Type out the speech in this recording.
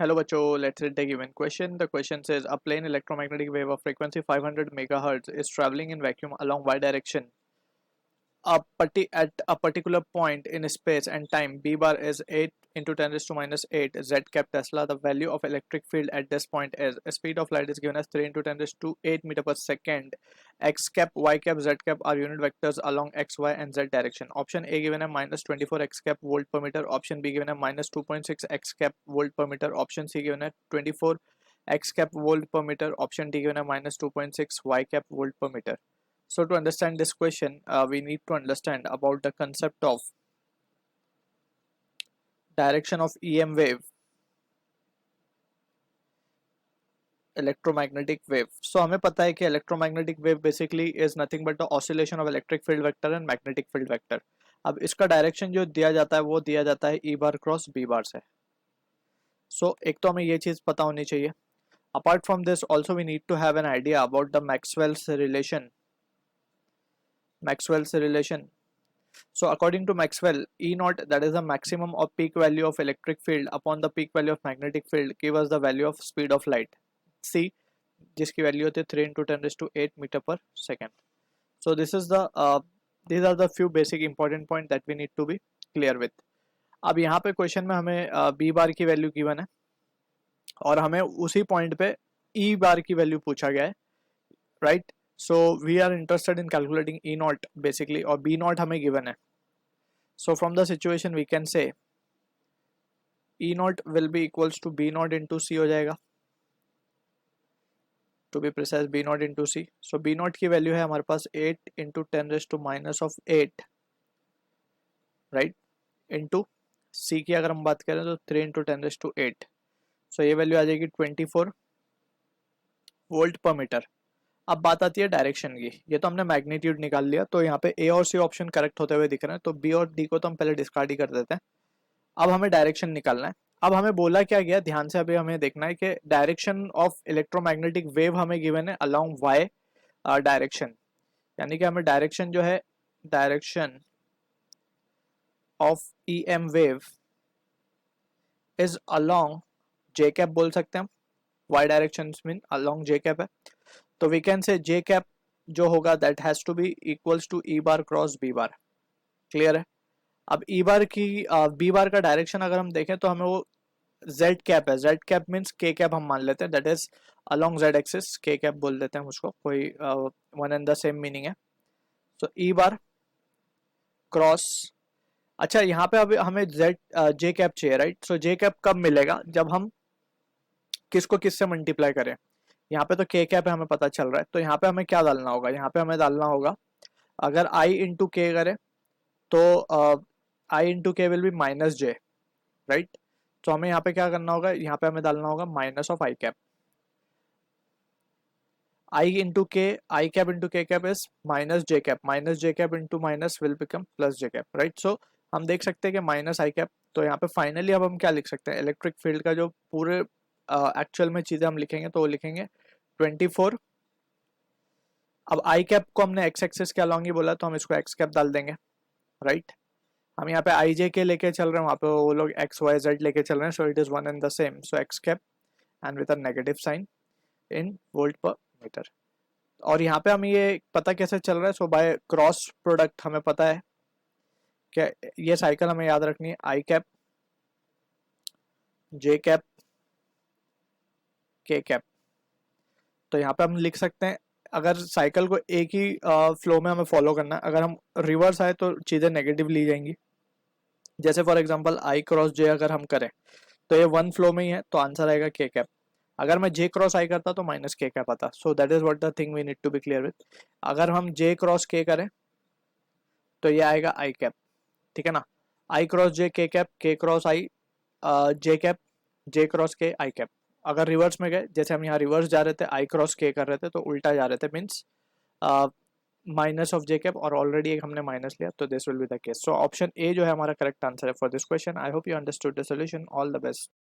Hello बच्चों, let's read the given question. The question says a plain electromagnetic wave of frequency 500 megahertz is traveling in vacuum along y direction. At a particular point in space and time, b bar is 8 into 10 raised to minus 8 z cap Tesla. The value of electric field at this point is speed of light is given as 3 into 10 raised to 8 meter per second. X cap, y cap, z cap are unit vectors along x, y and z direction. Option A given a minus 24 x cap volt per meter. Option B given a minus 2.6 x cap volt per meter. Option C given a 24 x cap volt per meter. Option D given a minus 2.6 y cap volt per meter. So to understand this question, we need to understand about the concept of direction of EM wave, electromagnetic wave. So हमें पता है कि electromagnetic wave basically is nothing but the oscillation of electric field vector and magnetic field vector. अब इसका direction जो दिया जाता है वो दिया जाता है E बार क्रॉस B बार से. So एक तो हमें ये चीज़ पता होनी चाहिए. Apart from this, also we need to have an idea about the Maxwell's relation. So according to Maxwell, E naught, that is the maximum of peak value of electric field upon the peak value of magnetic field, give us the value of speed of light. C, जिसकी value होती है 3 into 10 raised to 8 meter per second. So this is the these are the few basic important point that we need to be clear with. अब यहाँ पे question में हमें B बार की value given है और हमें उसी पॉइंट पे E बार की वैल्यू पूछा गया है, right? So we are interested in calculating E naught basically, और B naught हमें given है. So from the situation we can say E naught will be equals to B naught into C हो जाएगा. To be precise, B naught into C. So B naught की value है हमारे पास 8 into 10 raised to minus of 8, right? Into C की अगर हम बात करें तो 3 into 10 raised to 8. So ये वैल्यू आ जाएगी 24 वोल्ट पर मीटर. अब बात आती है डायरेक्शन की. ये तो हमने मैग्नीट्यूड निकाल लिया, तो यहाँ पे ए और सी ऑप्शन करेक्ट होते हुए दिख रहे हैं, तो बी और डी को तो हम पहले डिस्कार्ड ही कर देते हैं. अब हमें डायरेक्शन निकालना है. अब हमें बोला क्या गया, ध्यान से अभी हमें देखना है कि डायरेक्शन ऑफ इलेक्ट्रोमैग्नेटिक वेव हमें गिवन है अलोंग वाई डायरेक्शन, यानी कि हमें डायरेक्शन जो है, direction of E M wave is along J cap बोल सकते हैं हम. Y direction mean along J cap है, तो we can say J cap जो होगा that has to be equals to E bar cross B bar. Clear है? अब ई बार की बी बार का डायरेक्शन अगर हम देखें तो हमें वो जेड कैप है. जेड कैप मीन्स के कैप हम मान लेते हैं, that is along Z axis. के कैप बोल देते हैं उसको, कोई one and the same meaning है. तो ई बार क्रॉस, अच्छा यहाँ पे अभी हमें जेड जे कैप चाहिए, राइट? सो जे कैप कब मिलेगा, जब हम किसको किससे मल्टीप्लाई करें. यहाँ पे तो के कैप है हमें पता चल रहा है, तो यहाँ पे हमें क्या डालना होगा, यहाँ पे हमें डालना होगा, अगर आई इंटू के करें तो आई इंटू के will be minus J, right? तो हमें यहाँ पे क्या करना होगा, यहाँ पे हमें डालना होगा minus of i cap. I into k, i cap into k cap is minus j cap. Minus j cap into minus will become plus j cap, right? So हम देख सकते हैं कि माइनस आई कैप. तो यहाँ पे फाइनली अब हम क्या लिख सकते हैं, इलेक्ट्रिक फील्ड का जो पूरे एक्चुअल में चीजें हम लिखेंगे तो वो लिखेंगे 24. अब आई कैप को हमने एक्स एक्सिस के अलॉन्ग ही बोला, तो हम इसको एक्स कैप डाल देंगे, राइट? हम यहाँ पे आई जे के लेके चल रहे हैं, वहाँ पे वो लोग एक्स वाई जेड लेके चल रहे हैं, so it is one and the same. So X cap and with a negative sign in volt per metre. और यहाँ पे हमें ये पता कैसे चल रहा है, सो बाय क्रॉस प्रोडक्ट हमें पता है कि ये साइकिल हमें याद रखनी है, आई कैप, जे कैप, के कैप. तो यहाँ पे हम लिख सकते हैं, अगर साइकिल को एक ही फ्लो में हमें फॉलो करना है, अगर हम रिवर्स आए तो चीज़ें नेगेटिव ली जाएंगी. जैसे फॉर एग्जांपल आई क्रॉस जे अगर हम करें तो ये वन फ्लो में ही है, तो आंसर आएगा के कैप. अगर मैं जे क्रॉस आई करता तो माइनस के कैप आता. So that is what the thing we need to be clear with. अगर हम जे क्रॉस के करें तो ये आएगा आई कैप, ठीक है ना? आई क्रॉस जे के कैप, के क्रॉस आई जे कैप, जे क्रॉस के आई कैप. अगर रिवर्स में गए, जैसे हम यहाँ रिवर्स जा रहे थे, आई क्रॉस के कर रहे थे, तो उल्टा जा रहे थे, means minus of J cap, और ऑलरेडी एक हमने माइनस लिया, तो this will be the case. So option A जो है हमारा करेक्ट आंसर है for this question. I hope you understood the solution. All the best.